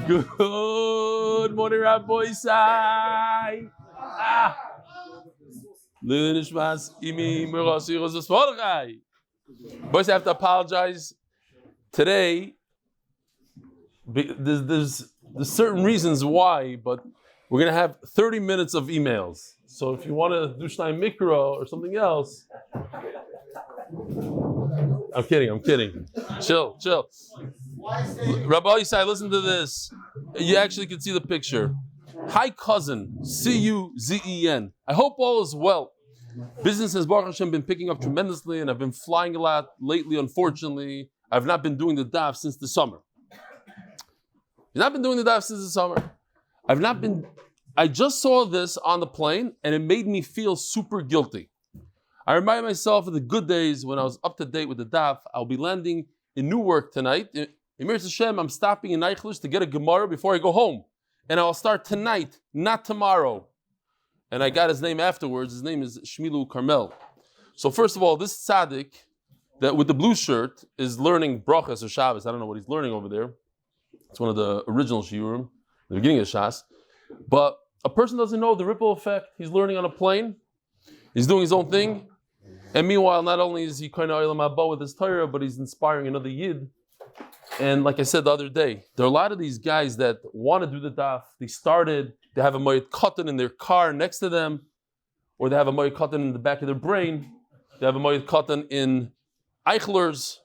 Good morning, Rabbi Sai. Boys, I have to apologize. Today, there's certain reasons why, but we're going to have 30 minutes of emails. So if you want to do Shnai Mikra or something else, I'm kidding. Chill. Rabbi Yisai, listen to this. You actually can see the picture. Hi, cousin. C-U-Z-E-N. I hope all is well. Business has, Baruch Hashem, been picking up tremendously, and I've been flying a lot lately, unfortunately. I've not been doing the daf since the summer. I just saw this on the plane, and it made me feel super guilty. I remind myself of the good days when I was up to date with the daf. I'll be landing in Newark tonight. In Mir Hashem, I'm stopping in Eichlish to get a Gemara before I go home. And I'll start tonight, not tomorrow. And I got his name afterwards. His name is Shmilu Carmel. So first of all, this tzaddik that with the blue shirt is learning brachas or Shabbos. I don't know what he's learning over there. It's one of the original shiurim, the beginning of Shas. But a person doesn't know the ripple effect. He's learning on a plane. He's doing his own thing. And meanwhile, not only is he kind of olam haba with his Torah, but he's inspiring another Yid. And like I said the other day, there are a lot of these guys that want to do the daf. They have a moed katan in their car next to them, or they have a moed katan in the back of their brain. They have a moed katan in Eichlers,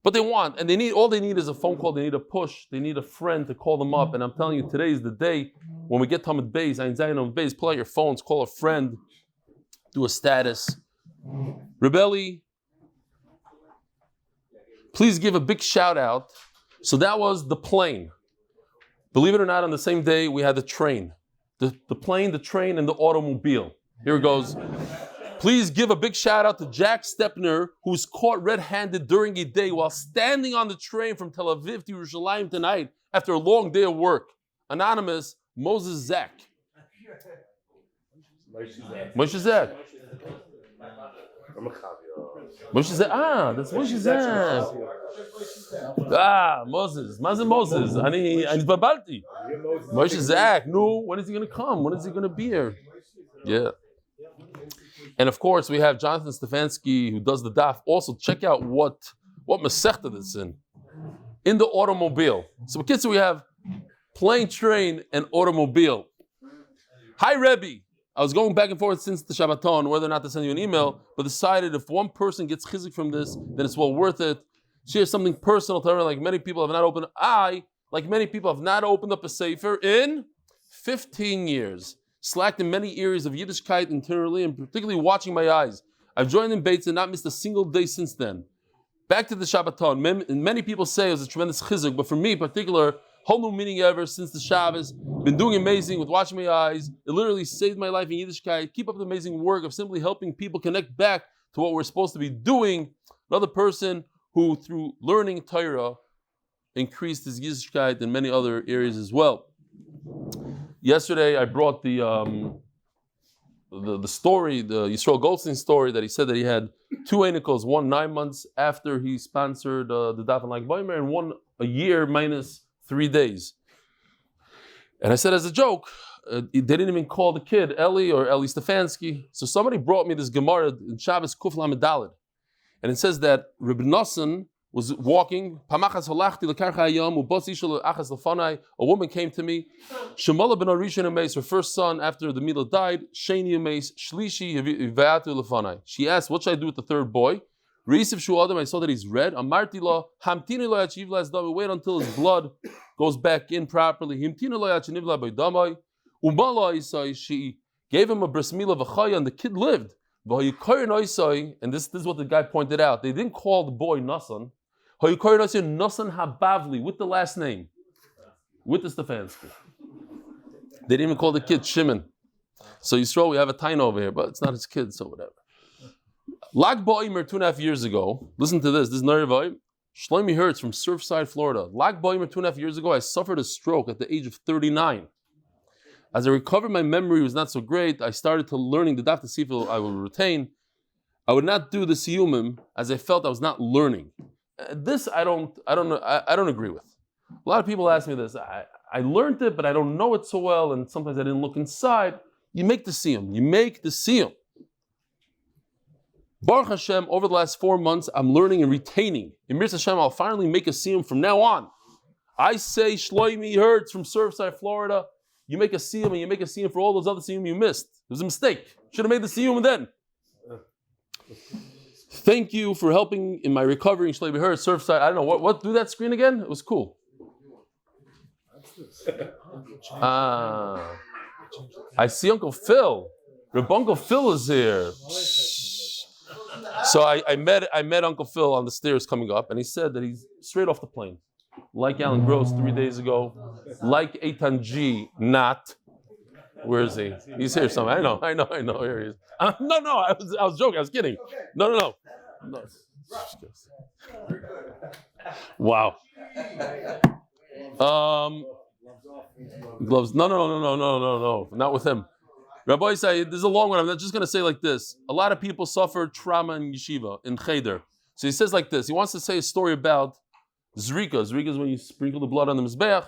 but all they need is a phone call. They need a push. They need a friend to call them up. And I'm telling you, today is the day when we get to Amud Beis, Amud Beis, pull out your phones, call a friend, do a status. Rebelli, please give a big shout out. So that was the plane. Believe it or not, on the same day we had the train. The plane, the train, and the automobile. Here it goes. Please give a big shout out to Jack Stepner, who's caught red-handed during a day while standing on the train from Tel Aviv to Yerushalayim tonight after a long day of work. Anonymous, Moses Zach. Moshe Zach. Moshe Zach. That's Moshe Zach. Moses. Mazel Moses. Ani babalti. Moshe Zach. No, when is he going to come? When is he going to be here? Yeah. And of course, we have Jonathan Stefansky who does the daf. Also, check out what Masechta that's in the automobile. So, kids, we have plane, train, and automobile. Hi, Rebbe. I was going back and forth since the Shabbaton whether or not to send you an email, but decided if one person gets chizik from this, then it's well worth it. Share something personal to her, like many people have not opened up a sefer in 15 years. Slacked in many areas of Yiddishkeit internally, and particularly watching my eyes. I've joined in Beitz and not missed a single day since then. Back to the Shabbaton. Many people say it was a tremendous chizuk, but for me in particular, whole new meaning ever since the Shabbos. Been doing amazing with watching my eyes. It literally saved my life in Yiddishkeit. Keep up the amazing work of simply helping people connect back to what we're supposed to be doing. Another person who, through learning Torah, increased his Yiddishkeit in many other areas as well. Yesterday, I brought the story, the Yisrael Goldstein story, that he said that he had two Einikos, one 9 months after he sponsored the Daf and Lag Boimer, and one a year minus 3 days. And I said as a joke, they didn't even call the kid Eli or Eli Stefansky. So somebody brought me this Gemara in Shabbos Kuf Lamed Daled. And it says that Reb Nosson was walking. A woman came to me. Shemala ben Arishan Emes, her first son after the Mila died. Sheni Emes, Shlishi Yivatu Lefanai. She asked, what should I do with the third boy? Reisiv Shu Adam, I saw that he's red. Amarti lo, Hamtini lo yachiv lasdami. Wait until his blood goes back in properly. Himtini lo yachiniv la baydamai. Umala Isai, she gave him a bris milah v'chaya, and the kid lived. And this is what the guy pointed out. They didn't call the boy Nassan. Nassan Habavli, with the last name, with the Stefansky. They didn't even call the kid Shimon. So Yisrael, we have a taina over here, but it's not his kid, so whatever. Lag Ba'omer 2.5 years ago, listen to this is Nerevai, Shlomi Hertz from Surfside, Florida. Lag Ba'omer 2.5 years ago, I suffered a stroke at the age of 39. As I recovered, my memory was not so great. I started to learning the daf to see if I will retain. I would not do the siyumim as I felt I was not learning. This I don't agree with. A lot of people ask me this. I learned it, but I don't know it so well, and sometimes I didn't look inside. You make the siyum. You make the siyum. Baruch Hashem, over the last 4 months, I'm learning and retaining. In Mir Hashem, I'll finally make a siyum from now on. I say Shloimi Hertz from Surfside, Florida. You make a siyum, and you make a siyum for all those other siyum you missed. It was a mistake. Should have made the siyum then. Thank you for helping in my recovery in Shloimi Hertz, Surfside. I don't know, what do that screen again? It was cool. I see Uncle Phil. Uncle Phil is here. So I met Uncle Phil on the stairs coming up, and he said that he's straight off the plane. Like Alan Gross 3 days ago. Like Eitan G, not. Where is he? He's here somewhere. I know. Here he is. No, I was joking. I was kidding. No. Wow. Gloves. No. Not with him. Rabbi say this is a long one. I'm not just going to say like this. A lot of people suffer trauma in yeshiva, in cheder. So he says like this. He wants to say a story about zrika. Zrika is when you sprinkle the blood on the mizbeach.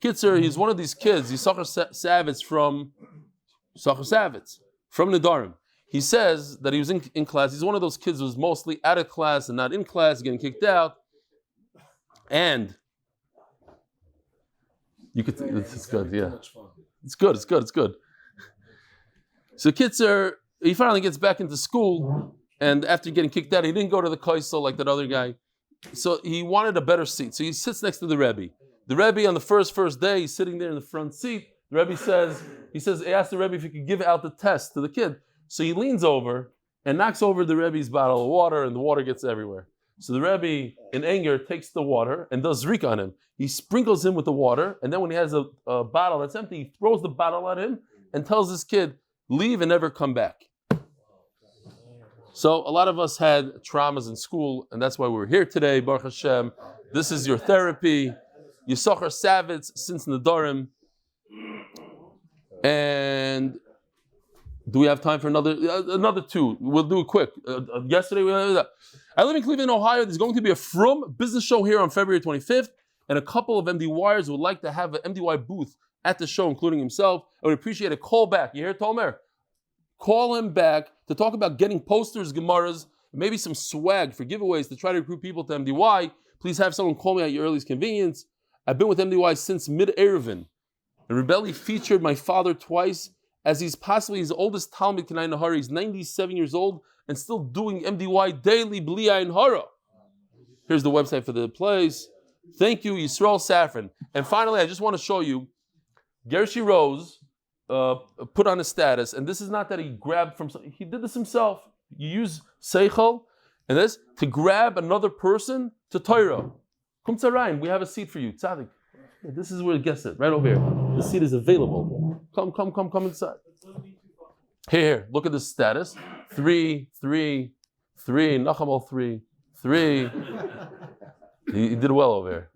Kitzer, he's one of these kids. He's Sachar Savitz from Nedarim. He says that he was in class. He's one of those kids who was mostly out of class and not in class, getting kicked out. And you could. It's good, yeah. It's good. So Kitzer, he finally gets back into school, and after getting kicked out, he didn't go to the Kaisel like that other guy. So he wanted a better seat. So he sits next to the Rebbe. The Rebbe on the first day, he's sitting there in the front seat. The Rebbe says, he asked the Rebbe if he could give out the test to the kid. So he leans over and knocks over the Rebbe's bottle of water, and the water gets everywhere. So the Rebbe, in anger, takes the water and does zrik on him. He sprinkles him with the water, and then when he has a bottle that's empty, he throws the bottle at him and tells this kid, leave and never come back. So a lot of us had traumas in school, and that's why we're here today, Baruch Hashem. This is your therapy. Yisachar Savitz since Nedarim. And do we have time for another two? We'll do it quick. Yesterday, I live in Cleveland, Ohio. There's going to be a Frum business show here on February 25th, and a couple of MDYers would like to have an MDY booth at the show, including himself. I would appreciate a call back. You hear, Tomer? Call him back to talk about getting posters, Gemaras, maybe some swag for giveaways to try to recruit people to MDY. Please have someone call me at your earliest convenience. I've been with MDY since mid-Erevin. The Rebelli featured my father twice, as he's possibly his oldest Talmud Kanai Nahara. He's 97 years old and still doing MDY daily, Bli Ayin Hara. Here's the website for the place. Thank you, Yisrael Safran. And finally, I just want to show you, Gershi Rose put on a status, and this is not that he grabbed from something, he did this himself. You use Seichel and this to grab another person to Torah. Kum Tzarayin, we have a seat for you. Tzadik. This is where it gets it, right over here. The seat is available. Come inside. Here, look at this status. 3, Nachamol 3. He did well over here.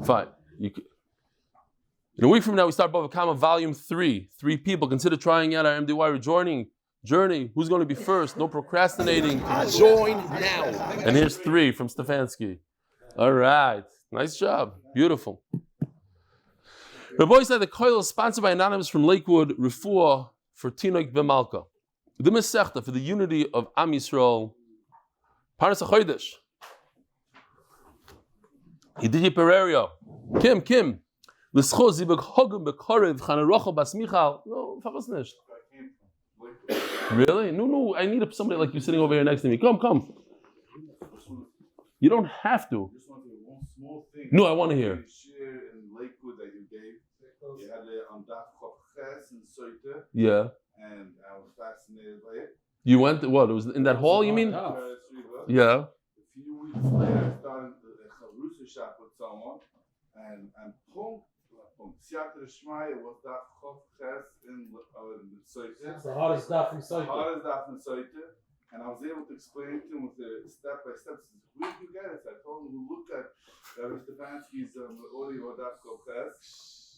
Fine. In a week from now, we start Bava Kama Volume 3. 3 people. Consider trying out our MDY rejoining journey. Who's going to be first? No procrastinating. Join now. And here's 3 from Stefansky. All right. Nice job. Beautiful. Rabbi said the koil is sponsored by Anonymous from Lakewood, Refuah for Tinoik B'Malka. The Masechta for the unity of Am Yisrael. Parnas HaChodesh. Yedidya Pereira. Kim. Lizchut, zivug, hogum, bקרוב, chanarocha, bas Michal. No, fachos nicht. Really? No. I need somebody like you sitting over here next to me. Come. You don't have to. No, I want to hear. In Lakewood that you gave, you had it on Daf Yomi, yeah. And I was fascinated by it. You went to, what? It was in that hall, you mean? Yeah. A few weeks later, I started a chavrusa shop with someone, and siyadta dishmaya was Daf Yomi in Soita. It's the hardest daf in Soita. And I was able to explain to him with the step by step. Where did you get it? I told him to look at Eli Stefansky's audio of Daf Yomi.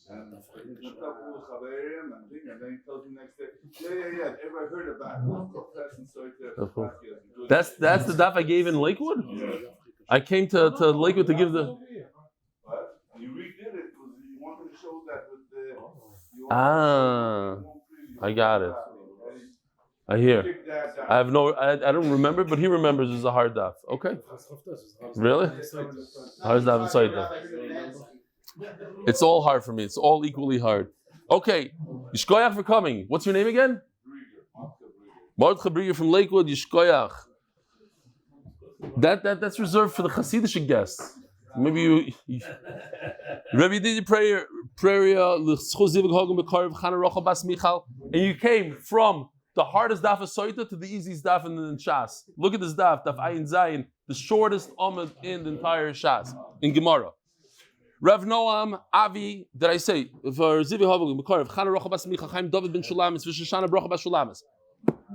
And he went up with Chaverim and then he tells me next day, yeah. Everybody heard about it. That's the daf I gave in Lakewood? Yeah. I came to Lakewood to give the... But you redid it. Ah, I got it. I hear. I don't remember, but he remembers it's a hard daf. Okay. Really? Hard daf and siyadta. It's all hard for me. It's all equally hard. Okay. Yishkoyach for coming. What's your name again? Mordechai Brieger from Lakewood. Yishkoyach. That's reserved for the Hasidic guests. Maybe you Rabbi Yedidya Pereira, lezchut, zivug, agon, bekrov, Chana, bas Michal, and you came from the hardest daf of siyadta to the easiest daf in Shas. Look at this daf Ayin Zayin, the shortest Amud in the entire Shas, in Gemara. Rav Noam, Avi, did I say, for zivug, agon, bekrov, Chana, bas Michal, Chaim, David ben Shulamis, ושושנה, ברכה bas Shulamis.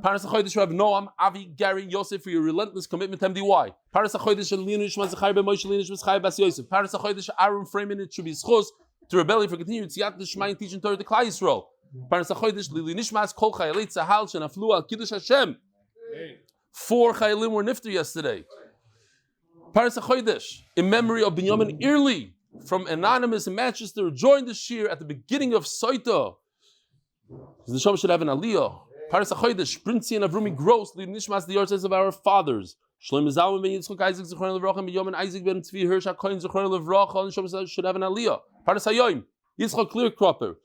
Paras HaChodesh, Rav Noam, Avi, Gary, Yosef, for your relentless commitment to MDY. Paras HaChodesh, Elinu, Nishma, zechariah, ben Moshe, Elinu, Nishma, bas Yosef. Paras HaChodesh, Ahron Fraiman, it should be zechus, to rebellion for continued siyadta, dishmaya, and teaching Torah to Klal Yisroel. Paras HaChodesh, Lili Nishmas, Kol Chayalei Tzahal, Shenaflu al Kiddush Hashem. 4 Chayalim were nifter yesterday. Paras HaChodesh, in memory of Binyomin Airley, from Anonymous in Manchester, who joined the shir at the beginning of siyadta. The Shom should have an aliyah. Paras HaChodesh, Shprintzy and Avrumie Gross, Lili Nishmas, the yardsticks of our fathers. Shulmit ben Yitzchok Isaac, zechariah, Binyomin Isaac ben Tzvi Hirsch, Cohen, zechariah, and Shom should have an aliyah. Paras Hayim, Yitzchok Kleerekoper.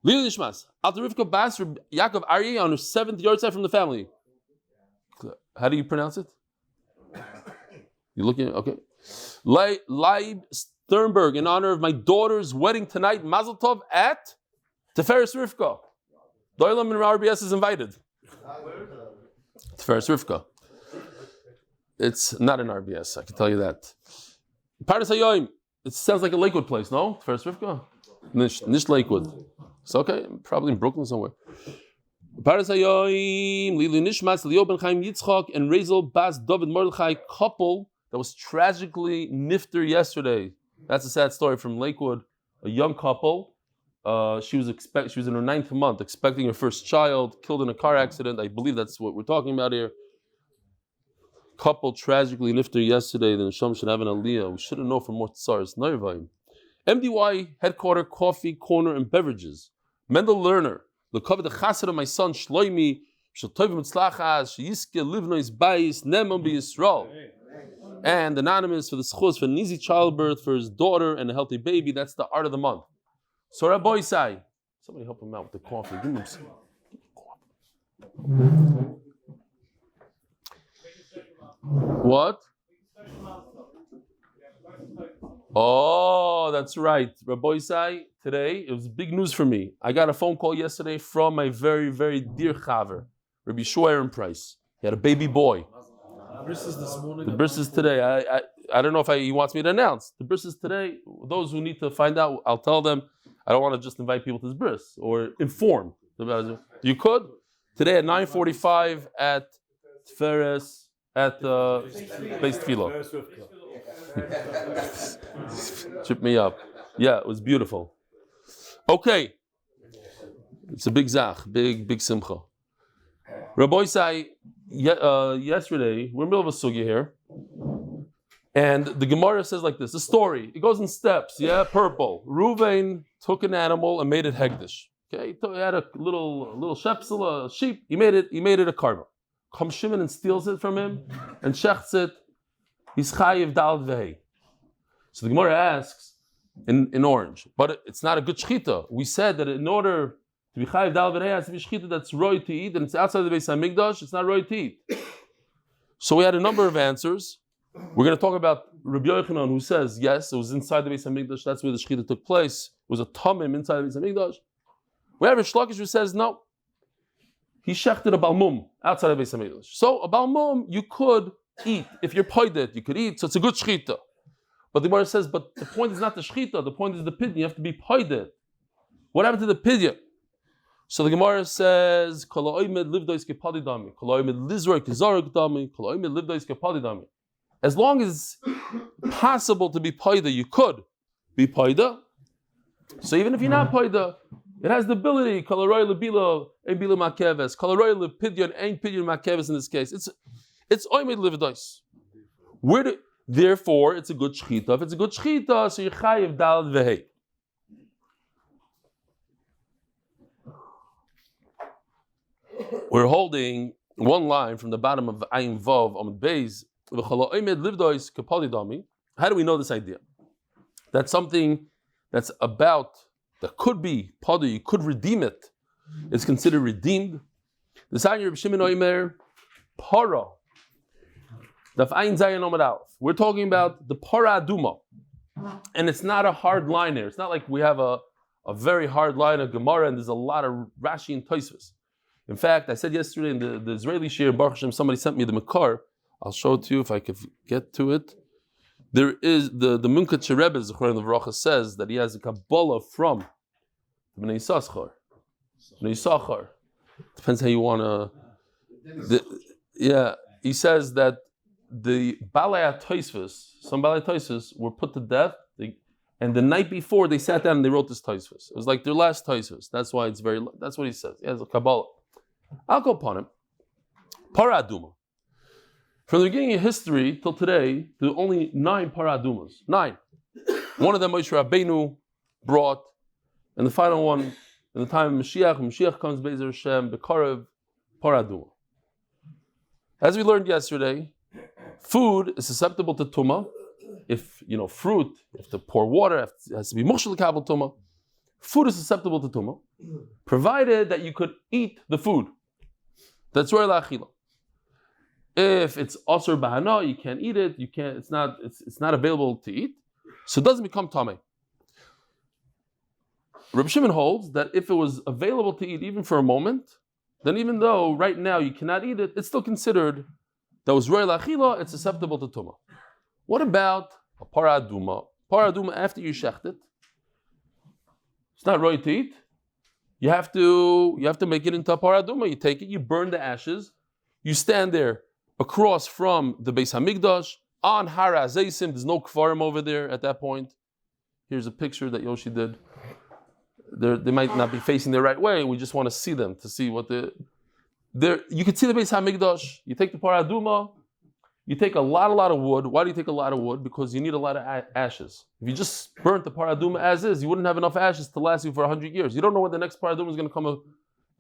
Lili Nishmas, Alter Rivka Bas, Yaakov Aryeh on her 7th yahrzeit from the family. How do you pronounce it? You looking? Okay. Leib Sternberg, in honor of my daughter's wedding tonight, Mazel Tov at Tiferes Rivka. Doilam and RBS is invited. Tiferes Rivka. It's not an RBS, I can tell you that. Paras Hayoim, it sounds like a Lakewood place, no? Tiferes Rivka? Nish Lakewood. It's okay, probably in Brooklyn somewhere. Paras Hayoim, Lili Nishmas, Leo ben Chaim Yitzchok, and Razel Bas David Mordechai, couple that was tragically nifter yesterday. That's a sad story from Lakewood. A young couple. She was in her 9th month, expecting her first child, killed in a car accident. I believe that's what we're talking about here. Couple tragically nifter yesterday. The Neshama should have an aliyah. We should have known for more tsaras. Noivayim. MDY headquarter, coffee, corner, and beverages. Mendel Lerner. The cover the chassid of my son Shloimi. Shaltov mitzlachas. Sheyiske livnois bayis nemon Yisrael. And anonymous for the zechus for an easy childbirth for his daughter and a healthy baby. That's the art of the month. So Rabbi Sai, somebody help him out with the coffee. Give him some coffee. What? Oh, that's right. Rabbi Sai, today, it was big news for me. I got a phone call yesterday from my very, very dear chaver, Rabbi Aaron Price. He had a baby boy. The bris is today. I don't know if he wants me to announce. The bris is today. Those who need to find out, I'll tell them. I don't want to just invite people to this bris or inform. You could today at 9:45 at Tiferes at Beis Tefillah. Chip me up. Yeah, it was beautiful. Okay, it's a big zach, big simcha. Rabbi Sai, yesterday we're in the middle of a sugya here. And the Gemara says like this, the story, it goes in steps, yeah, purple. Reuven took an animal and made it hegdish. Okay, he had a little shepsel, a sheep, he made it a karma. Comes Shimon and steals it from him and shechts it, he's chayiv dal vehei. So the Gemara asks, in orange, but it's not a good shchita. We said that in order to be chayiv dal vehei, it has to be shchita that's roy to eat, and it's outside the Beis HaMikdash, it's not roy to eat. So we had a number of answers. We're going to talk about Rabbi Yochanan, who says, yes, it was inside the Beis HaMikdash, that's where the shechita took place. It was a tamim inside the Beis HaMikdash. We have a Shlokish who says, no, he shechted a balmum outside the Beis HaMikdash. So a balmum, you could eat. If you're poidet, you could eat, so it's a good shechita. But the Gemara says, but the point is not the shechita, the point is the pidyon. You have to be poidet. What happened to the pidyon? So the Gemara says, Kol ha'omed livdois kepali dami, Kol ha'omed lizroi kezarek dami, Kol ha'omed livdois kepali dami. As long as it's possible to be paida, you could be paida. So even if you're not paida, it has the ability. Kalaroy lebila ein bila makeves. Kalaroy lepidyon ein pidyon makeves in this case. It's oimed livdois. Therefore, it's a good shchita. If it's a good shchita, so you're chayiv dal vehei. We're holding one line from the bottom of Ayin Vav Amud Beis. How do we know this idea? That's something that's about, that could be padu, you could redeem it. It's considered redeemed. The sign Reb Shimon Omer, para. Daf Ayin Zayin Amud Aleph. We're talking about the para aduma. And it's not a hard line here. It's not like we have a very hard line of Gemara and there's a lot of Rashi and Tosfos. In fact, I said yesterday in the Israeli shir, Baruch Hashem, somebody sent me the Makar. I'll show it to you if I could get to it. There is the Munkat Rebbe, Zechurah and the Bracha, says that he has a Kabbalah from Bnei Yisachar. Bnei Yisachar. Depends how you want to. Yeah, he says that the Balei Tosfos, some Balei Tosfos were put to death, and the night before they sat down and they wrote this Tosfos. It was like their last Tosfos. That's why it's very. That's what he says. He has a Kabbalah. I'll go upon him. Para Aduma. From the beginning of history till today, there are only 9 Para Adumas. 9. One of them Moshe Rabbeinu brought, and the final one in the time of Mashiach. When Mashiach comes, Be'ezer Hashem, bekarov, Para Aduma. As we learned yesterday, food is susceptible to tumah. If fruit, you have to pour water, it has to be mushal kabel tumah. Food is susceptible to tumah, provided that you could eat the food. That's roy la'achila. If it's asur bahana, you can't eat it. You can't. It's not available to eat, so it doesn't become tameh. Reb Shimon holds that if it was available to eat even for a moment, then even though right now you cannot eat it, it's still considered that was roy la'achila. It's susceptible to tumah. What about a para aduma? Para aduma after you shecht it, it's not roy to eat. You have to make it into a para aduma. You take it, you burn the ashes, you stand there across from the Beis Hamikdash on Har HaZeisim. There's no kfarim over there at that point. Here's a picture that Yoshi did. They might not be facing the right way. We just want to see them to see what you can see the Beis Hamikdash. You take the para aduma. You take a lot of wood. Why do you take a lot of wood? Because you need a lot of ashes. If you just burnt the para aduma as is, you wouldn't have enough ashes to last you for 100 years. You don't know when the next para aduma is going to come.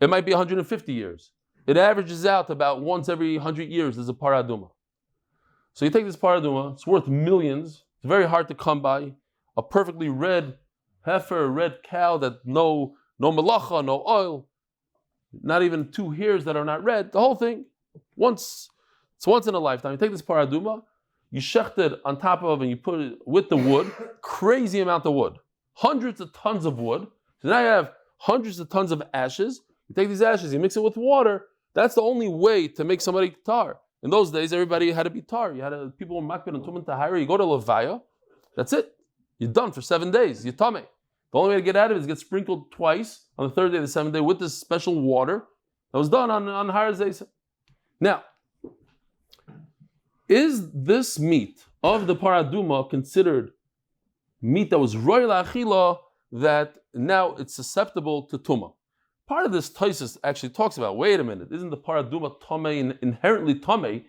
It might be 150 years. It averages out about once every 100 years there's a para aduma. So you take this para aduma, it's worth millions. It's very hard to come by. A perfectly red heifer, a red cow that no malacha, no oil, not even 2 hairs that are not red. The whole thing, it's once in a lifetime. You take this para aduma, you shecht it on top of, and you put it with the wood, crazy amount of wood, hundreds of tons of wood. So now you have hundreds of tons of ashes. You take these ashes, you mix it with water. That's the only way to make somebody tar. In those days, everybody had to be tar. People were makbid and tumen tahira. You go to levaya, that's it. You're done for 7 days. You're tameh. The only way to get out of it is get sprinkled twice on the 3rd day of the 7th day with this special water that was done on Har HaZeisim. Now, is this meat of the para aduma considered meat that was roy la'achila, that now it's susceptible to tumah? Part of this Tosfos actually talks about, wait a minute, isn't the para aduma tameh inherently tameh?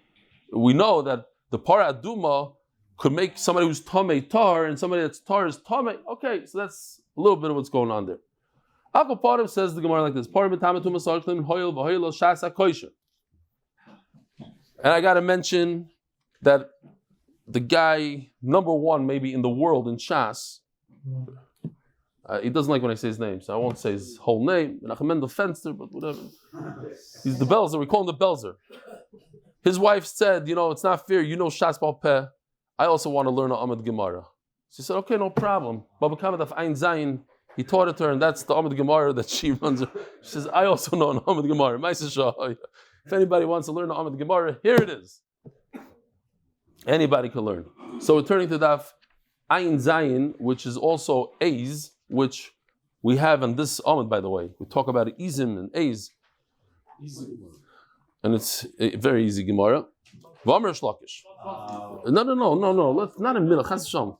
We know that the para aduma could make somebody who's tameh tar, and somebody that's tar is tameh. Okay, so that's a little bit of what's going on there. Akaparim says the Gemara like this: and I got to mention that the guy number 1 maybe in the world in Shas, he doesn't like when I say his name, so I won't say his whole name. Menachem the Fenster, but whatever. He's the Belzer. We call him the Belzer. His wife said, it's not fair. Shas Bal Peh. I also want to learn Amud Gemara. She said, okay, no problem. Baba Kamed of Ein Zayin, he taught it to her, and that's the Amud Gemara that she runs. She says, I also know an Amud Gemara. If anybody wants to learn Amud Gemara, here it is. Anybody can learn. So we're turning to Daf Ein Zayin, which is also Eiz, which we have on this Amud, by the way. We talk about Izim and Eiz. And it's a very easy Gemara. V'amr Shlakish. No. Let's not in the middle. Chas Hashem.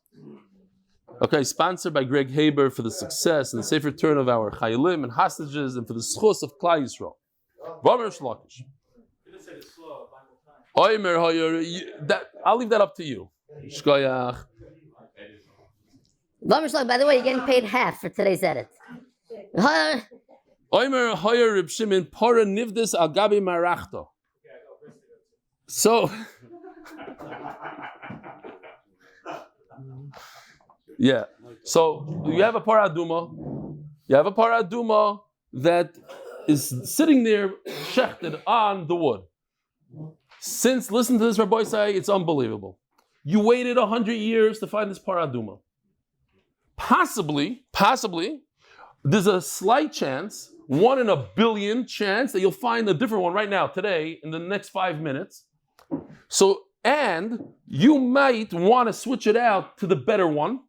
Okay, sponsored by Greg Haber for the success and the safe return of our chayilim and hostages, and for the zechus of Klal Yisroel. V'amr Shlakish. I'll leave that up to you. Shkoyach. By the way, you're getting paid half for today's edit. Oimer hoyer Reb Shimon para nivdis al gabi marachta. So, yeah. So you have a paraduma. You have a paraduma that is sitting there shechted on the wood. Since, listen to this, Rabbi say, it's unbelievable. You waited 100 years to find this paraduma. Possibly, there's a slight chance, 1 in a billion chance that you'll find a different one right now, today, in the next 5 minutes. So, and you might want to switch it out to the better one.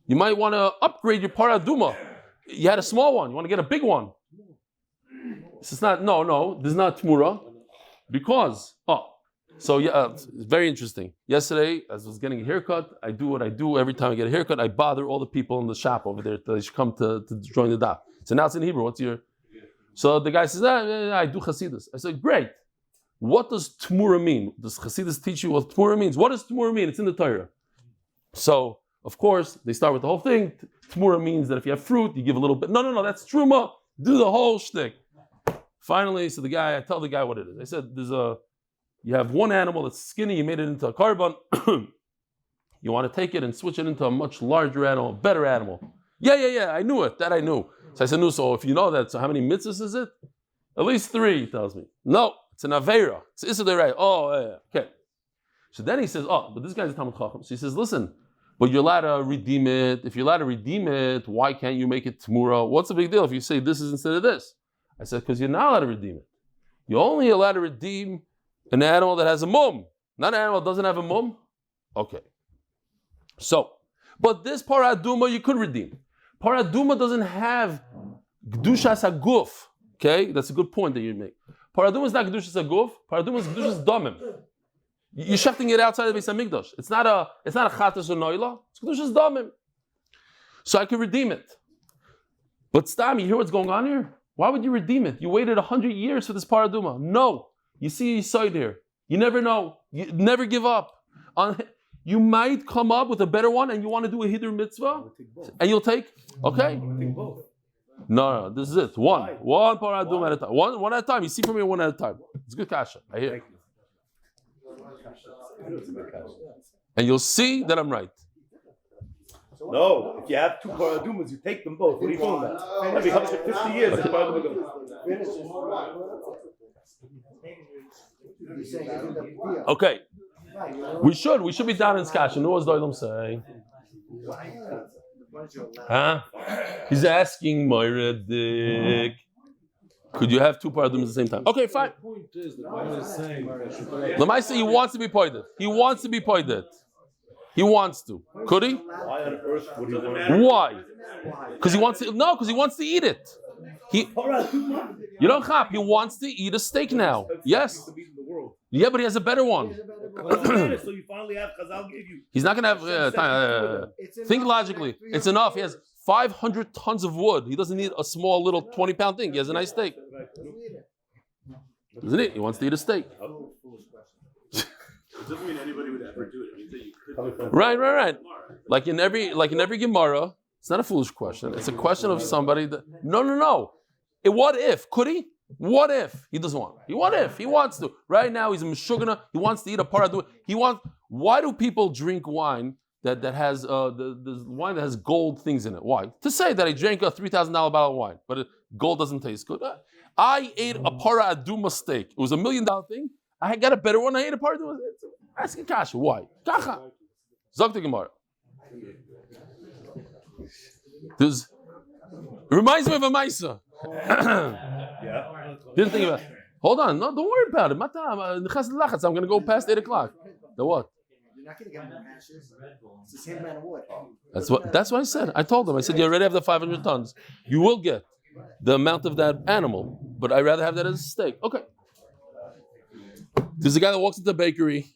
You might want to upgrade your paraduma. You had a small one, you want to get a big one. This is not, no, this is not tmura. Because, so yeah, it's very interesting. Yesterday, as I was getting a haircut, I do what I do every time I get a haircut. I bother all the people in the shop over there that they should come to join the daf. So now it's in Hebrew. What's your? So the guy says, I do Hasidus. I said, great. What does tmura mean? Does Hasidus teach you what tmura means? What does tmura mean? It's in the Torah. So, of course, they start with the whole thing. Tmura means that if you have fruit, you give a little bit. No, that's truma. Do the whole shtick. Finally, so I tell the guy what it is. I said, you have one animal that's skinny, you made it into a carbon. You want to take it and switch it into a much larger animal, better animal. Yeah, I knew it. That I knew. So I said, no, so if you know that, so how many mitzvahs is it? At least 3, he tells me. No, it's an Aveira. It's Issa Deray. Oh, yeah, okay. So then he says, but this guy's a Talmud Chacham. So he says, listen, but you're allowed to redeem it. If you're allowed to redeem it, why can't you make it Tmura? What's the big deal if you say this is instead of this? I said, because you're not allowed to redeem it. You're only allowed to redeem an animal that has a mum. Not an animal that doesn't have a mum. Okay. So, but this paraduma you could redeem. Paraduma doesn't have Kedushas HaGuf. Okay? That's a good point that you make. Paraduma is not Kedushas HaGuf. Paraduma is Kedushas Damim. You're shechting it outside of the Beis HaMikdash. It's not a Chatas or Noila. It's Kedushas Damim. So I can redeem it. But Stam, you hear what's going on here? Why would you redeem it? You waited 100 years for this paraduma. No. You see your side here. You never know. You never give up. You might come up with a better one and you want to do a Hidur mitzvah. And you'll take? Okay. No, this is it. One paraduma at a time. One at a time. You see from here one at a time. It's good kasha. I hear. And you'll see that I'm right. No, if you have 2 paradumas, you take them both. What are you doing that? Every 150 years, it's paraduma. Okay. We should be down in Skash. And what was Doilam saying? Huh? He's asking Moira Dick. Could you have 2 paradumas at the same time? Okay, fine. The point is, the Bible is saying Lamaisa, he wants to be pointed. He wants to be pointed. He wants to. Could he? Why on earth would he want? Why? Because he wants to. No, because he wants to eat it. You don't chop. He wants to eat a steak now. Yes. Yeah, but he has a better one. So you finally have Chazal give you. He's not going to have time. Think logically. It's enough. He has 500 tons of wood. He doesn't need a small little 20-pound thing. He has a nice steak. Isn't it? He wants to eat a steak. It doesn't mean anybody would ever do it. It means that you could do it. Right. Like in every Gemara, it's not a foolish question. It's a question of somebody that no. What if? Could he? What if he doesn't want? What if he wants to? Right now he's a meshugana. He wants to eat a paradu. Why do people drink wine that has the wine that has gold things in it? Why? To say that I drank a $3,000 bottle of wine, but gold doesn't taste good. I ate a para aduma steak. It was $1 million thing. I got a better one. I ate a para aduma. Asking Kasha, why? Kacha. Zog the Gemara. It reminds me of a Maisa. Yeah. Didn't think about it. Hold on. No, don't worry about it. I'm going to go past 8 o'clock. The what? You're not going to get more ashes. It's the same amount of wood. That's what I said. I told them. I said, you already have the 500 tons. You will get the amount of that animal, but I'd rather have that as a steak. Okay. There's a guy that walks into the bakery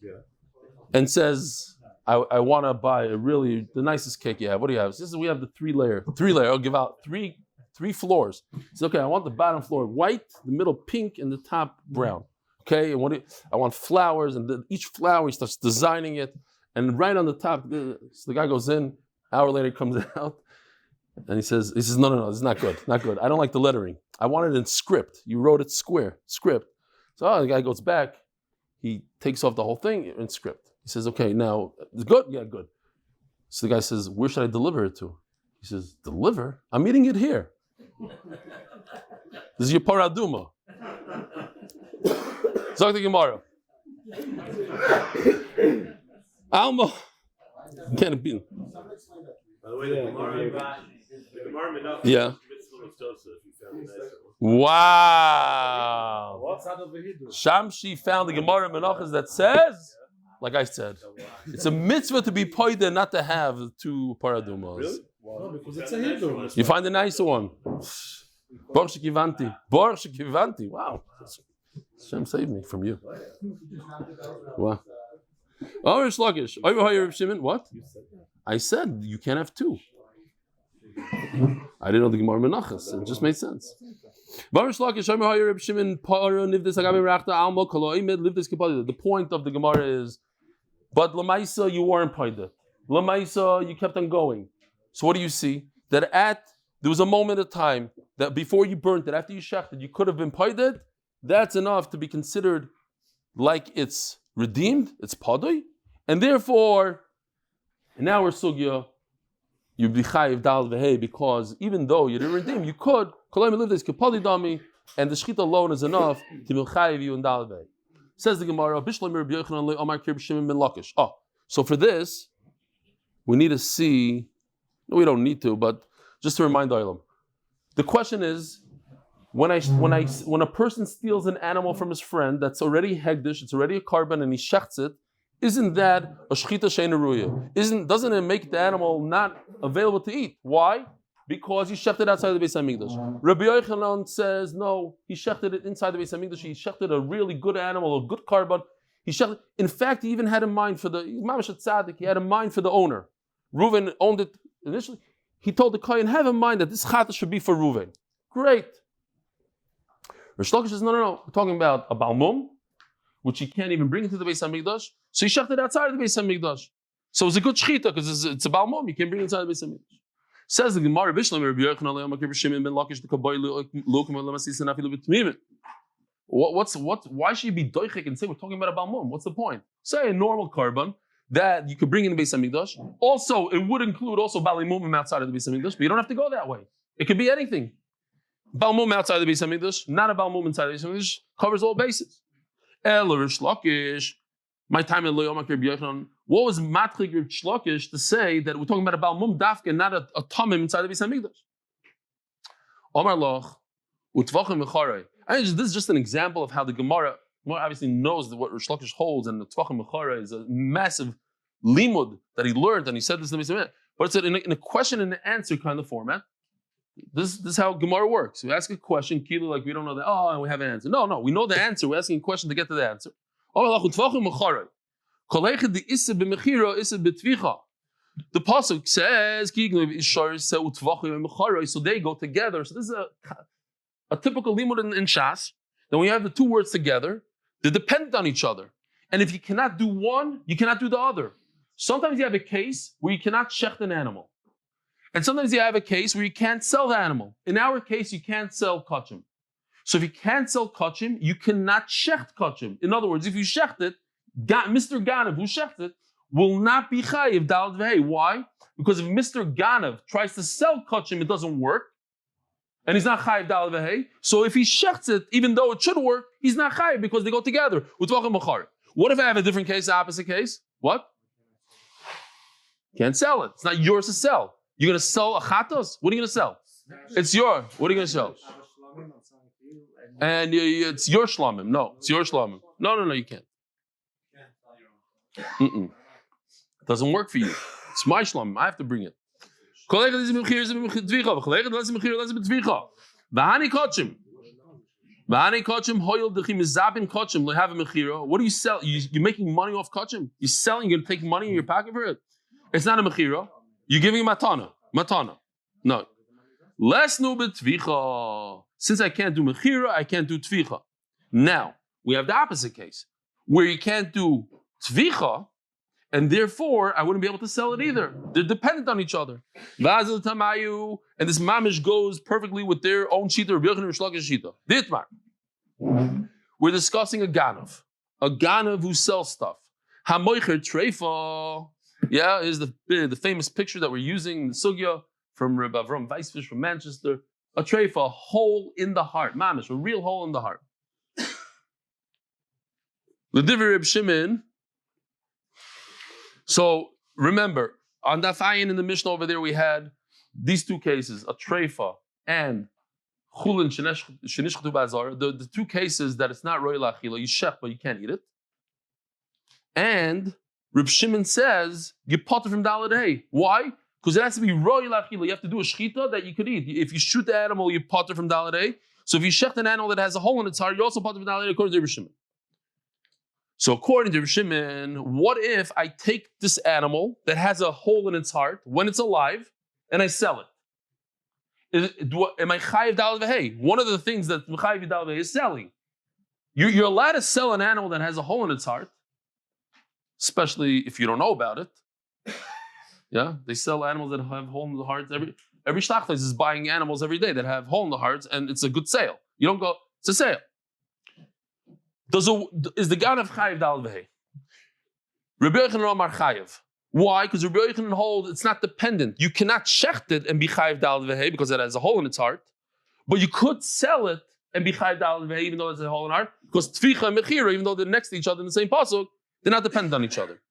and says, I want to buy the nicest cake you have. What do you have? He says, we have the 3-layer. I'll give out three floors. He says, okay, I want the bottom floor white, the middle pink, and the top brown. Okay, and I want flowers, and each flower he starts designing it, and right on the top, so the guy goes in, hour later comes out, And he says, no, this is not good. Not good. I don't like the lettering. I want it in script. You wrote it square, script. So the guy goes back. He takes off the whole thing in script. He says, okay, now, it's good? Yeah, good. So the guy says, where should I deliver it to? He says, deliver? I'm eating it here. This is your paraduma. Zog the Gemara. Alma. Can't be. By the way, the Gemara Menachos. Yeah. Wow. Shamshi found the Gemara Menachos that says, like I said, it's a mitzvah to be poida, not to have two paradumas. Really? No, because it's a Hebrew. You find a nicer one. Baruch shekivanti. Baruch shekivanti. Wow. Hashem saved me from you. Wow. Oh, Rish Lakish. Shimon. What? I said you can't have two. I didn't know the Gemara Menachos. It just made sense. The point of the Gemara is, but Lamaisa, you weren't paida. Lamaisa, you kept on going. So what do you see? That there was a moment of time that before you burnt it, after you shechted, you could have been paida. That's enough to be considered like it's redeemed, it's padoi, and therefore, in our sugya, you be chayiv dal v'hei, because even though you didn't redeem, you could live this kapali dami, and the shechita alone is enough to be chayiv you in dal v'hei. Says the Gemara, so for this, we need to see. No, we don't need to, but just to remind Olam. The question is, when a person steals an animal from his friend that's already hegdish, it's already a carbon, and he shechts it, isn't that a shechita she'eina ruya? Doesn't it make the animal not available to eat? Why? Because he shechted outside the Beis Hamikdash. Rabbi Yochanan says no, he shechted it inside the Beis Hamikdash. He shechted a really good animal, a good carbon. In fact, he even had a mind for the Mamash Tzaddik. He had a mind for the owner. Reuven owned it initially. He told the Kohen, have in mind that this chata should be for Reuven. Great. Rish Lakish says, no. We're talking about a balmum, which he can't even bring into the Beis Hamikdash. So he shechted outside of the Beis Hamikdash. So it's a good shechita because it's a balmum. You can't bring it inside the Beis Hamikdash. Says the Gemara, why should you be doichik and say we're talking about a balmum? What's the point? Say a normal carbon that you could bring in the Beis Hamikdash. Also, it would include also balimumim outside of the Beis Hamikdash, but you don't have to go that way. It could be anything. Balmum outside the Beis Hamikdash, not a balmum inside the Beis Hamikdash, covers all bases. El Rish Lakish, my time in Loyom Akir B'Yochanan. What was matchik Rish Lakish to say that we're talking about a balmum dafka, not a tamim inside the Beis Hamikdash? Omar Loch utvachim v'charei. This is just an example of how the Gemara obviously knows that what Rish Lakish holds, and the tvachim v'charei is a massive limud that he learned, and he said this in the Beis Hamikdash. But it's in a question and answer kind of format. This is how Gemara works. We ask a question, kilo, like we don't know and we have an answer. No, we know the answer. We're asking a question to get to the answer. The pasuk says, so they go together. So this is a typical limud in Shas. Then when you have the two words together, they're dependent on each other. And if you cannot do one, you cannot do the other. Sometimes you have a case where you cannot shecht an animal. And sometimes you have a case where you can't sell the animal. In our case, you can't sell kachim. So if you can't sell kachim, you cannot shecht kachim. In other words, if you shecht it, Mr. Ganav, who shecht it, will not be chayiv dalad v'hei. Why? Because if Mr. Ganav tries to sell kachim, it doesn't work. And he's not chayiv dalad v'hei. So if he shechts it, even though it should work, he's not chayiv because they go together. What if I have a different case, the opposite case? What? Can't sell it. It's not yours to sell. You're going to sell a chatos? What are you going to sell? It's yours. What are you going to sell? And it's your shlamim. No, it's your shlamim. No, you can't. It doesn't work for you. It's my shlamim. I have to bring it. What do you sell? You're making money off kachim? You're selling, you're going to take money in your pocket for it? It's not a mechira. You're giving matana. No. Less no betvicha. Since I can't do mechira, I can't do tvicha. Now, we have the opposite case, where you can't do tvicha, and therefore I wouldn't be able to sell it either. They're dependent on each other. Mazel Tov, and this mamish goes perfectly with their own shita, Rabbi Yochanan Shlakish shita. Ditmar. We're discussing a ganav who sells stuff. Hamoicher treifa, is the famous picture that we're using in the sugya from Rabbi Avram Weisfish from Manchester. A treifa, a hole in the heart, mamish, a real hole in the heart. L'divrei Reb Shimon. So remember, on Daf Ayin in the Mishnah over there, we had these two cases, a treifa and chulin shenishchatu b'azar. The two cases that it's not roy la'achila, you shech, but you can't eat it. And Reb Shimon says you potter from daled hay. Why? Because it has to be roy la'achila. You have to do a shchita that you could eat. If you shoot the animal, you potter from daled hay. So if you shech an animal that has a hole in its heart, you also potter from daled hay according to Reb Shimon. So according to Reb Shimon, what if I take this animal that has a hole in its heart when it's alive and I sell it? Am I chayiv daled v'hei? One of the things that chayiv daled v'hei is selling. You're allowed to sell an animal that has a hole in its heart, especially if you don't know about it. Yeah, they sell animals that have hole in the hearts. Every shtachlis is buying animals every day that have hole in the hearts, and it's a good sale. You don't go, it's a sale. Is the ganav chayiv daled v'hei? Rabbi Yochanan Amar chayiv. Why? Because Rabbi Yochanan holds it's not dependent. You cannot shecht it and be chayiv daled v'hei because it has a hole in its heart, but you could sell it and be chayiv daled v'hei even though it's a hole in the heart. Because tficha and mechira, even though they're next to each other in the same pasuk, they're not dependent on each other.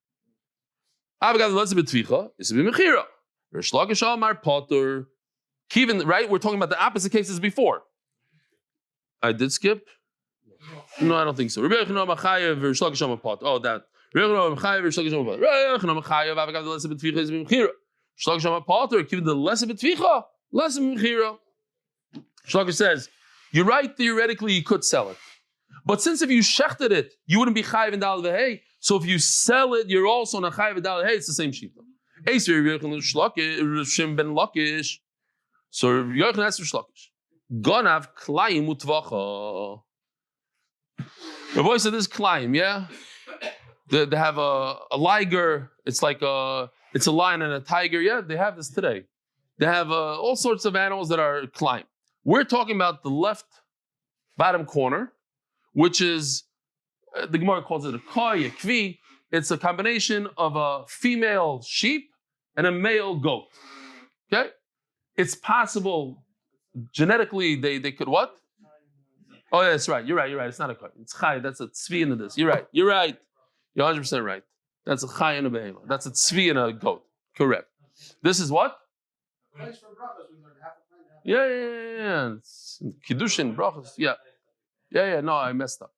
Avagad let's be tficha, it's be mechira. Rish Lakish Amar Potter. Kivin, right? We're talking about the opposite cases before. I did skip. No, I don't think so. Rabbi Yochanan Amar chayiv, Rish Lakish Amar Potter. Oh, that. Rabbi Yochanan Amar chayiv, Rish Lakish Amar Potter. Rabbi Yochanan Amar chayiv, Avagad let's be tficha, is be mechira. Rish Lakish Amar Potter. Kivin the less of tficha, less of mechira. Rish Lakish says, you're right. Theoretically, you could sell it. But since if you shechted it, you wouldn't be chayiv and daled v'hei. So if you sell it, you're also not chayiv and daled v'hei. It's the same shita. Shim ben Lakish. So Yochanan asked Rish Lakish, Gonav klayim utvacha. The voice of this klayim, yeah. They have a liger. It's like it's a lion and a tiger. Yeah, they have this today. They have all sorts of animals that are klayim. We're talking about the left bottom corner, which is, the Gemara calls it a koi, a kvi. It's a combination of a female sheep and a male goat. Okay? It's possible, genetically, they could what? Oh, yeah, that's right. You're right. It's not a koi. It's chai. That's a tzvi in this. You're right. You're 100% right. That's a chai and a behema. That's a tzvi and a goat. Correct. This is what? Yeah. It's Kiddushin, brachos. Yeah. No, I messed up.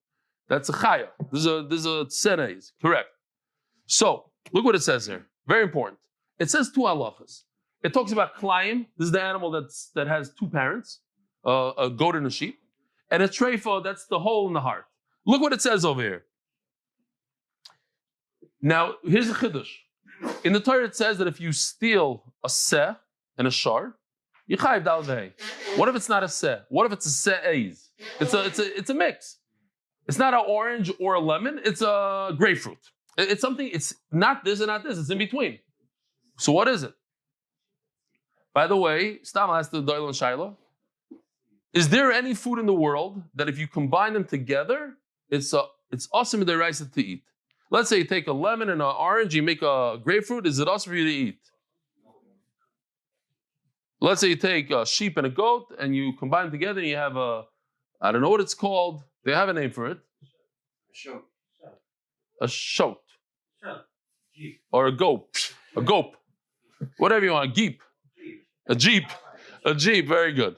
That's a chaya. This is a tsenes. Correct. So look what it says here. Very important. It says two halachas. It talks about klayim. This is the animal that has two parents, a goat and a sheep, and a treifa. That's the hole in the heart. Look what it says over here. Now here's the chiddush. In the Torah it says that if you steal a seh and a shar, you chayiv daled v'hei. What if it's not a seh? What if it's a se'ez? It's a mix. It's not an orange or a lemon. It's a grapefruit. It's something. It's not this and not this. It's in between. So what is it? By the way, Stam asked the Doyle and Shaila, is there any food in the world that if you combine them together, it's awesome in the rice to eat? Let's say you take a lemon and an orange, you make a grapefruit. Is it awesome for you to eat? Let's say you take a sheep and a goat and you combine them together and you have I don't know what it's called. They have a name for it. A shoat. Or a goat. A gope. Whatever you want. A jeep. A jeep. A jeep. Very good.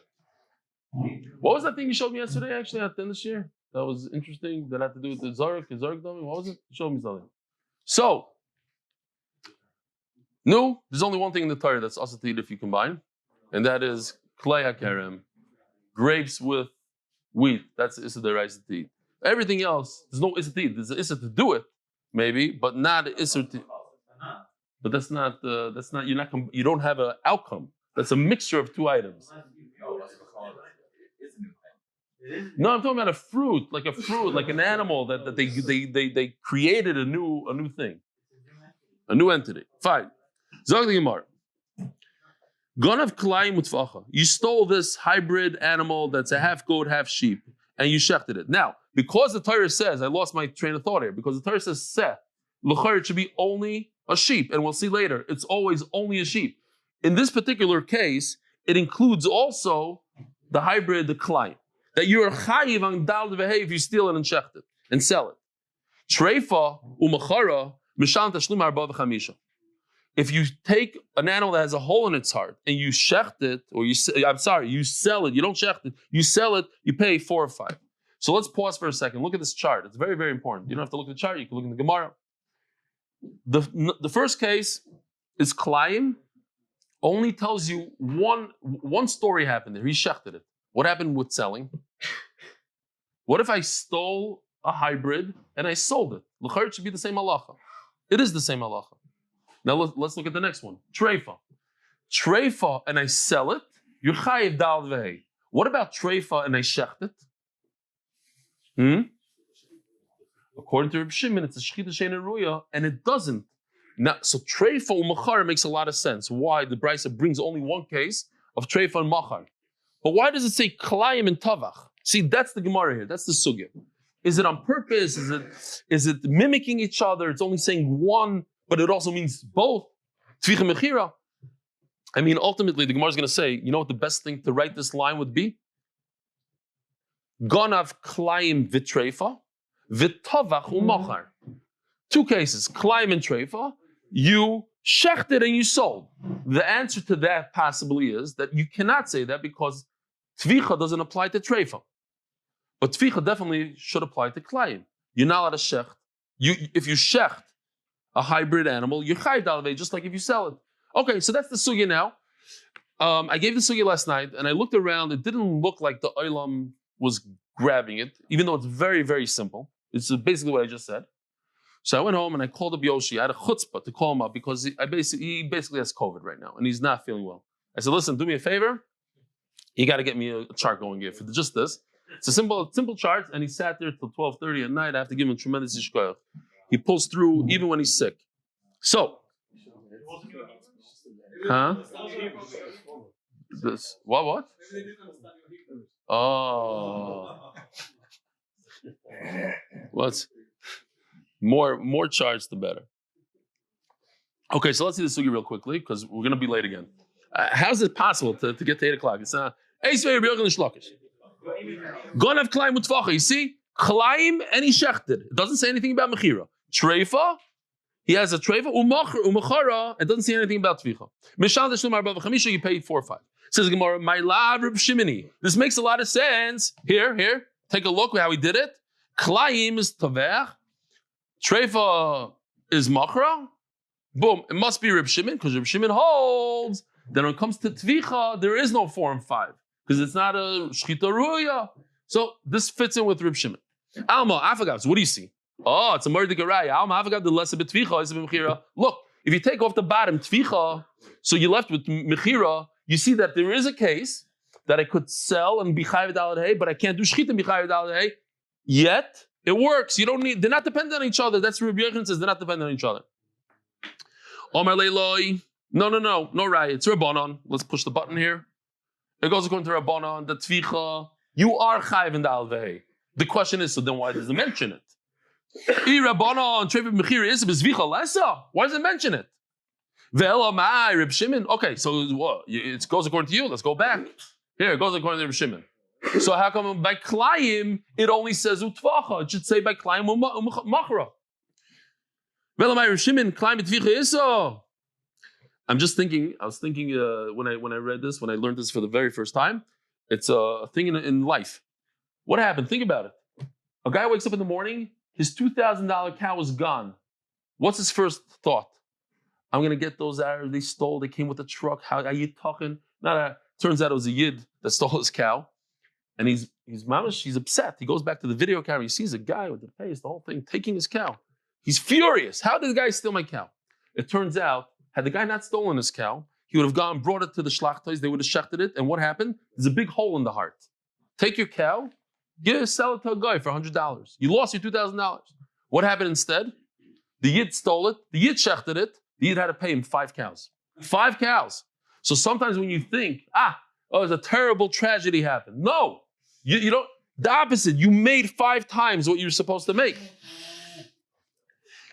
What was that thing you showed me yesterday, actually, at the end of this year? That was interesting. That had to do with the Zarek dummy. What was it? Show me something. So, no, there's only one thing in the Torah that's also to eat if you combine, and that is klei hakerem, grapes with wheat. That's the issa deraisa to eat. Everything else, there's no issa to eat. There's an issa to do it, maybe, but not an issa to. But that's not. You don't have an outcome. That's a mixture of two items. No, I'm talking about a fruit, like an animal that they created a new thing. a new entity. Fine. Zog the Gemara. Gonav Klein Mutfacha. You stole this hybrid animal that's a half goat, half sheep, and you shechted it. Now, because the Torah says, I lost my train of thought here, because the Torah says seh, l'chayr, it should be only a sheep, and we'll see later, it's always only a sheep. In this particular case, it includes also the hybrid, the Klein, that you're chayiv on dal v'hei if you steal it and shecht it and sell it. Treifa umachara mishan tashlim arba v'chamisha. If you take an animal that has a hole in its heart and you shecht it, or you sell it, you don't shecht it, you sell it, you pay 4 or 5. So let's pause for a second. Look at this chart. It's very, very important. You don't have to look at the chart, you can look in the Gemara. The first case is Klein, only tells you one story happened there. He shechted it. What happened with selling? What if I stole a hybrid and I sold it? L'chayr, it should be the same halacha. It is the same halacha. Now let's look at the next one. Treifa, and I sell it. You're chayiv dal v'hei. What about treifa and I shecht it? According to Reb Shimon, it's a shechita she'eina ruya, and it doesn't. Now, so treifa u'machar makes a lot of sense. Why the Brisa brings only one case of treifa and machar, but why does it say klayim and tavach? See, that's the Gemara here. That's the sugya. Is it on purpose? Is it mimicking each other? It's only saying one, but it also means both. Tvicha mechira. I mean, ultimately, the Gemara is going to say, you know what the best thing to write this line would be? Gonav klayim v'treifa, v'tavach u'machar. 2 cases, klayim and treifa. You shechted and you sold. The answer to that possibly is that you cannot say that because tvicha doesn't apply to treifa. But tvicha definitely should apply to klayim. You're not allowed to shecht. If you shecht a hybrid animal, you're chayiv dalvei, just like if you sell it. Okay, so that's the sugya now. I gave the sugya last night, and I looked around. It didn't look like the olam was grabbing it, even though it's very, very simple. It's basically what I just said. So I went home and I called up Yoshi. I had a chutzpah to call him up because he basically has COVID right now, and he's not feeling well. I said, listen, do me a favor. You got to get me a chart going here for just this. It's a simple chart, and he sat there till 12:30 at night. I have to give him a tremendous yishkoyach. He pulls through even when he's sick. So, this what? Oh, what's more charts the better. Okay, so let's see the sugi real quickly because we're gonna be late again. How's it possible to get to 8 o'clock? It's not. Gonna have Klein Mutfacha. You see, Klein and he shechted. It doesn't say anything about mechira. Treifa, he has a treifa. Umachara, it doesn't say anything about tvicha. Mishal deshlim arba v'chamisha, you paid 4 or 5. Says Gemara, my lav Reb Shimoni. This makes a lot of sense. Here, take a look at how he did it. Klein is tavech. Treifa is machra. Boom, it must be Reb Shimon because Reb Shimon holds that when it comes to tvicha, there is no 4 and 5 because it's not a shchita ruya. So this fits in with Reb Shimon. Alma afagav. What do you see? Oh, it's a murder garaya. Alma afagav the less a bit tvicha is a mechira. Look, if you take off the bottom tvicha, so you're left with mechira. You see that there is a case that I could sell and be chayav dalad hay, but I can't do shchita and be chayav dalad hay. Yet it works. You don't need. They're not dependent on each other. That's what Rabbi Yochanan says. They're not dependent on each other. Omar leiloi. No raya. It's Rabbanon. Let's push the button here. It goes according to Rabbanon. The tvicha. You are chayav and dalad hay. The question is, so then why does it mention it? Why does it mention it? Reb Shimon. Okay, so what? It goes according to you. Let's go back. Here, it goes according to Reb Shimon. So how come by Klayim it only says utvacha? It should say by Klayim machra. Reb Shimon, Klayim utvicha iso. I'm just thinking. I was thinking when I read this, when I learned this for the very first time. It's a thing in life. What happened? Think about it. A guy wakes up in the morning. His $2,000 cow is gone. What's his first thought? I'm going to get those Arabs they stole. They came with a truck. How are you talking? Turns out it was a Yid that stole his cow. And he's upset. He goes back to the video camera. He sees a guy with the face, the whole thing, taking his cow. He's furious. How did the guy steal my cow? It turns out, had the guy not stolen his cow, he would have gone and brought it to the shlachtos. They would have shechted it. And what happened? There's a big hole in the heart. Take your cow. Sell it to a guy for $100. You lost your $2,000. What happened instead? The Yid stole it. The Yid shechted it. The Yid had to pay him 5 cows. 5 cows. So sometimes when you think, there's a terrible tragedy happened. No, you don't. The opposite. You made 5 times what you're supposed to make.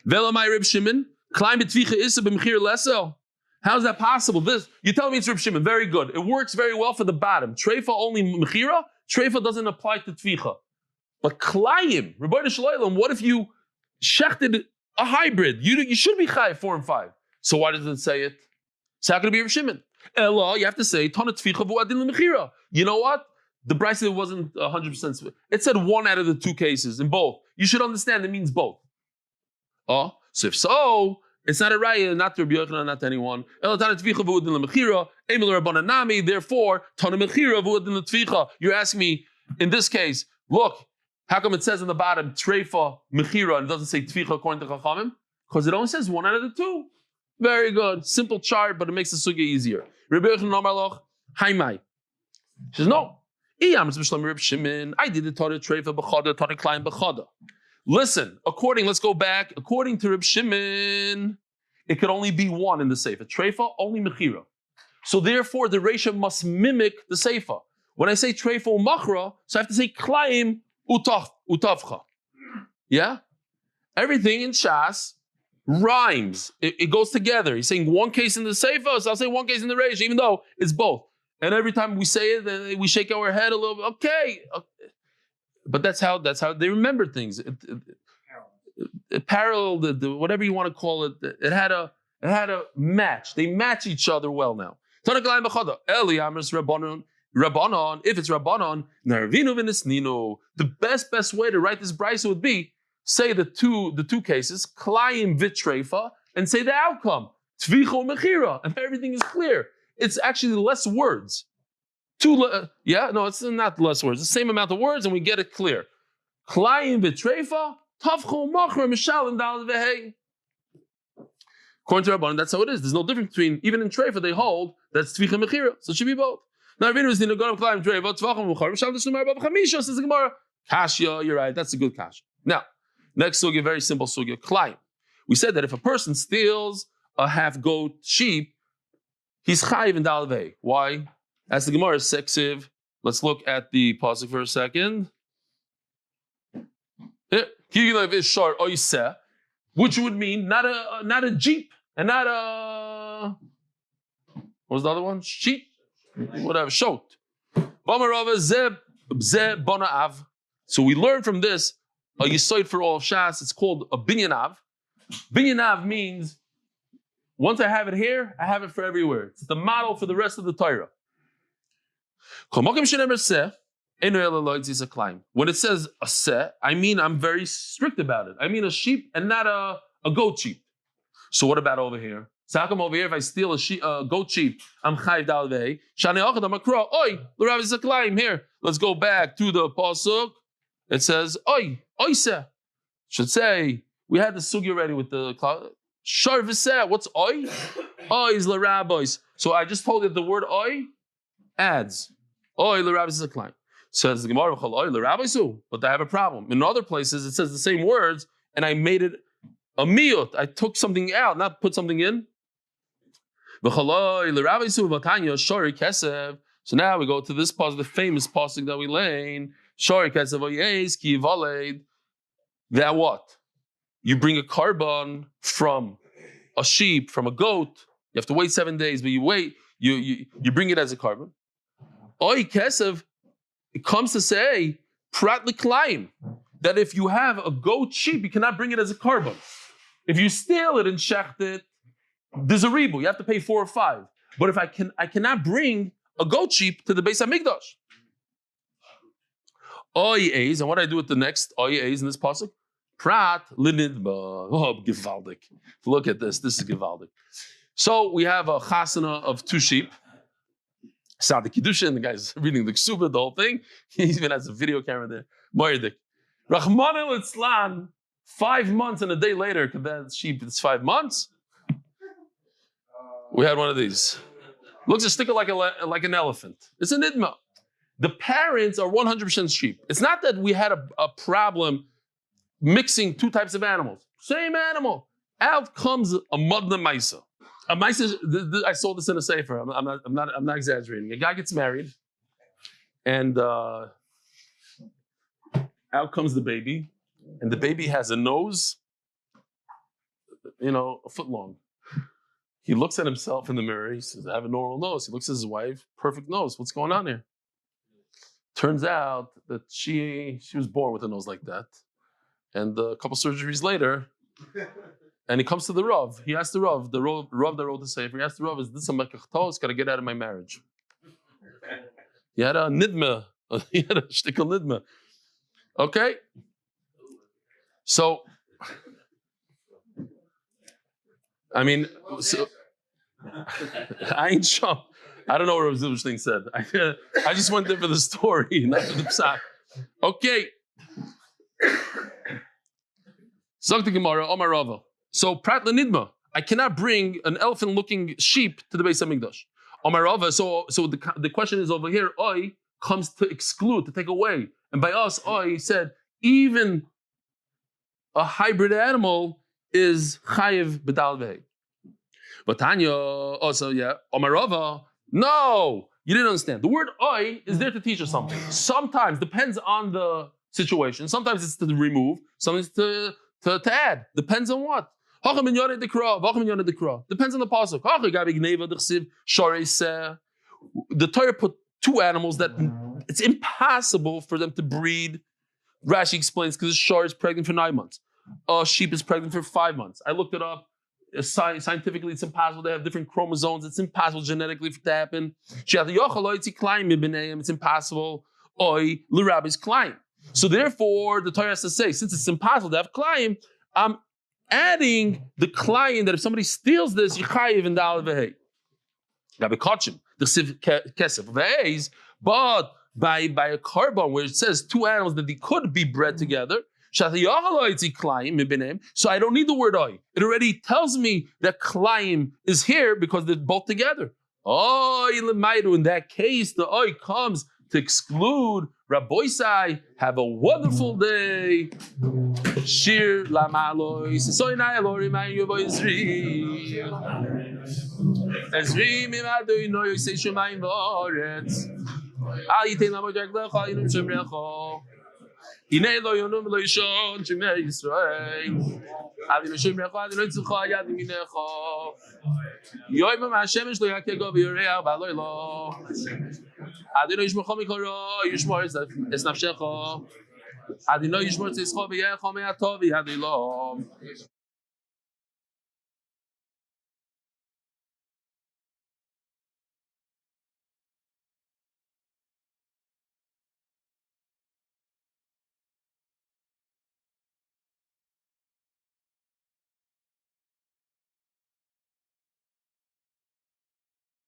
Velamai Reb Shimon, climb betvicha issa b'mechir lesel. How is that possible? This, you tell me it's Reb Shimon. Very good. It works very well for the bottom. Treifa only mechira. Treifa doesn't apply to tvicha. But klayim, Rebbeinu Shalom, what if you shechted a hybrid? You should be chayiv 4 and 5. So why does it say it? It's not going to be Reb Shimon. Ella, you have to say tana tvicha v'uadin l'mechira. You know what? The Bryce wasn't 100%. It said 1 out of the 2 cases in both. You should understand it means both. So if so, it's not a raya, not to Rabbi Yochanan, not to anyone. Therefore, you're asking me, in this case, look, how come it says in the bottom, treifa, mechira, and it doesn't say tvicha according to Chachamim? Because it only says 1 out of the 2. Very good. Simple chart, but it makes the sugya easier. Rabbi Yochanan Amar Loch, Haimai. He says, no. I did the Torah treifa b'chada, Torah klein b'chada. Listen, let's go back. According to Reb Shimon, it could only be 1 in the Seifa. Treifa, only Mechira. So therefore, the Reisha must mimic the Seifa. When I say Treifa Machra, so I have to say Klaim Utavcha. Yeah? Everything in Shas rhymes. It goes together. He's saying 1 case in the Seifa, so I'll say 1 case in the Reisha, even though it's both. And every time we say it, we shake our head a little bit. Okay. But that's how they remember things. It paralleled, whatever you want to call it. It had a match. They match each other well now. Eli Amris Rabbanon. If it's Rabbanon, Narvinu v'nisninu. The best way to write this brisa would be say the two cases, Klayim vitreifa, and say the outcome, Tvicha mechira, and everything is clear. It's actually less words. It's not less words. The same amount of words, and we get it clear. Klayim v'treifa, tavchu machra mishalim dal v'hei. According to Rabbanan, that's how it is. There's no difference between, even in treifa, they hold that's tvicha mechira. So it should be both. Now, Ravinu is the Nagon of Klayim treifa, tvachim mechar, mishalim dishmaya baba chamisha, says the Gemara. Kashya, you're right. That's a good kashya. Now, next sugya, very simple sugya. Klayim. We said that if a person steals a half goat sheep, he's chayiv in dal v'hei. Why? As the Gemara is sexiv, let's look at the pasuk for a second. Which would mean not a jeep and not a what was the other one? Sheep, whatever. Shot. So we learn from this a yisoid for all of Shas. It's called a binyan av. Binyan av means once I have it here, I have it for everywhere. It's the model for the rest of the Torah. When it says a seh, I mean I'm very strict about it. I mean a sheep and not a goat sheep. So what about over here? So how come over here if I steal a goat sheep, I'm chayiv dal vei? Here, let's go back to the pasuk. It says oi seh. Should say we had the sugi already with the shar v'seh. What's oi? Oi is l'rabbis. So I just told you the word oi adds. Oy l'rabbis is a klein. Says the Gemara, but I have a problem. In other places, it says the same words, and I made it a miyut. I took something out, not put something in. So now we go to this pasuk, the famous pasuk that we learn. That what? You bring a carbon from a sheep, from a goat. You have to wait 7 days, but you wait. You bring it as a carbon. Oy kesev, it comes to say, prat l'klayim, that if you have a goat sheep, you cannot bring it as a carbon. If you steal it and shecht it, there's a ribu. You have to pay 4 or 5. But if I cannot bring a goat sheep to the Beis Hamikdash. Oy eis, and what do I do with the next oy eis in this pasuk? Prat l'nidba. Oh, givaldik. Look at this. This is givaldik. So we have a chasana of 2 sheep. Sad the Kiddushin, the guy's reading the Ksuba, the whole thing. He even has a video camera there. Moirdik. Rahman al-Itzlan, 5 months and a day later, because that sheep, it's 5 months. We had one of these. Looks a sticker like an elephant. It's an idma. The parents are 100% sheep. It's not that we had a problem mixing 2 types of animals. Same animal. Out comes a Madna Maisa. A Maisa. I saw this in a sefer. I'm not exaggerating. A guy gets married, and out comes the baby, and the baby has a nose, a foot long. He looks at himself in the mirror. He says, "I have a normal nose." He looks at his wife, perfect nose. What's going on here? Turns out that she was born with a nose like that, and a couple surgeries later. And he comes to the Rav. He asks the Rav that wrote the sefer. He asks the Rav, "Is this a mekachtos? Got to get out of my marriage." He had a nidma. He had a shtickle nidma. Okay? So, I mean, I ain't sure. I don't know what Rav Zilberstein said. I just went there for the story, not for the psak. Okay. Zok the Gemara, Omar Rava. So, Prat Lenidma, I cannot bring an elephant-looking sheep to the Beis HaMikdash. Omar Rava, so the question is over here, Oi comes to exclude, to take away. And by us, Oi said, even a hybrid animal is chayiv b'dal v'hei. But Tanya also, Omar Rava, no, you didn't understand. The word Oi is there to teach us something. Sometimes, depends on the situation. Sometimes it's to remove, sometimes to add. Depends on what. Depends on the pasuk. The Torah put two animals that it's impossible for them to breed. Rashi explains because a shor is pregnant for 9 months. A sheep is pregnant for 5 months. I looked it up. Scientifically, it's impossible. They have different chromosomes. It's impossible genetically for it to happen. It's impossible. So therefore, the Torah has to say, since it's impossible to have klayim, I'm adding the klayim that if somebody steals this, yichayiv and dal v'hei. Gabi kachim, the siv kesef v'heis, but by a carbon where it says two animals that they could be bred together, so I don't need the word oy. It already tells me that klayim is here because they're both together. In that case, the oy comes to exclude Rabboisai. Have a wonderful day. Shir lamaloy. Soinai alori mein yovoy zri. Ezri mimadu ino yosei shumayim v'oretz. Al yitein lamojak lecha yinum shemrecho. Hinei lo yonum lo yishon shemei Yisrael. Adinu shemrecho adinu zechaya adiminecho. Yoy b'mashemesh lo yakego v'yoreach v'aloy lo. Adinu yishmocho mikoro yishmor es nafshecho. Adinu yishmor tzischo v'yecho me'atov v'yadilo.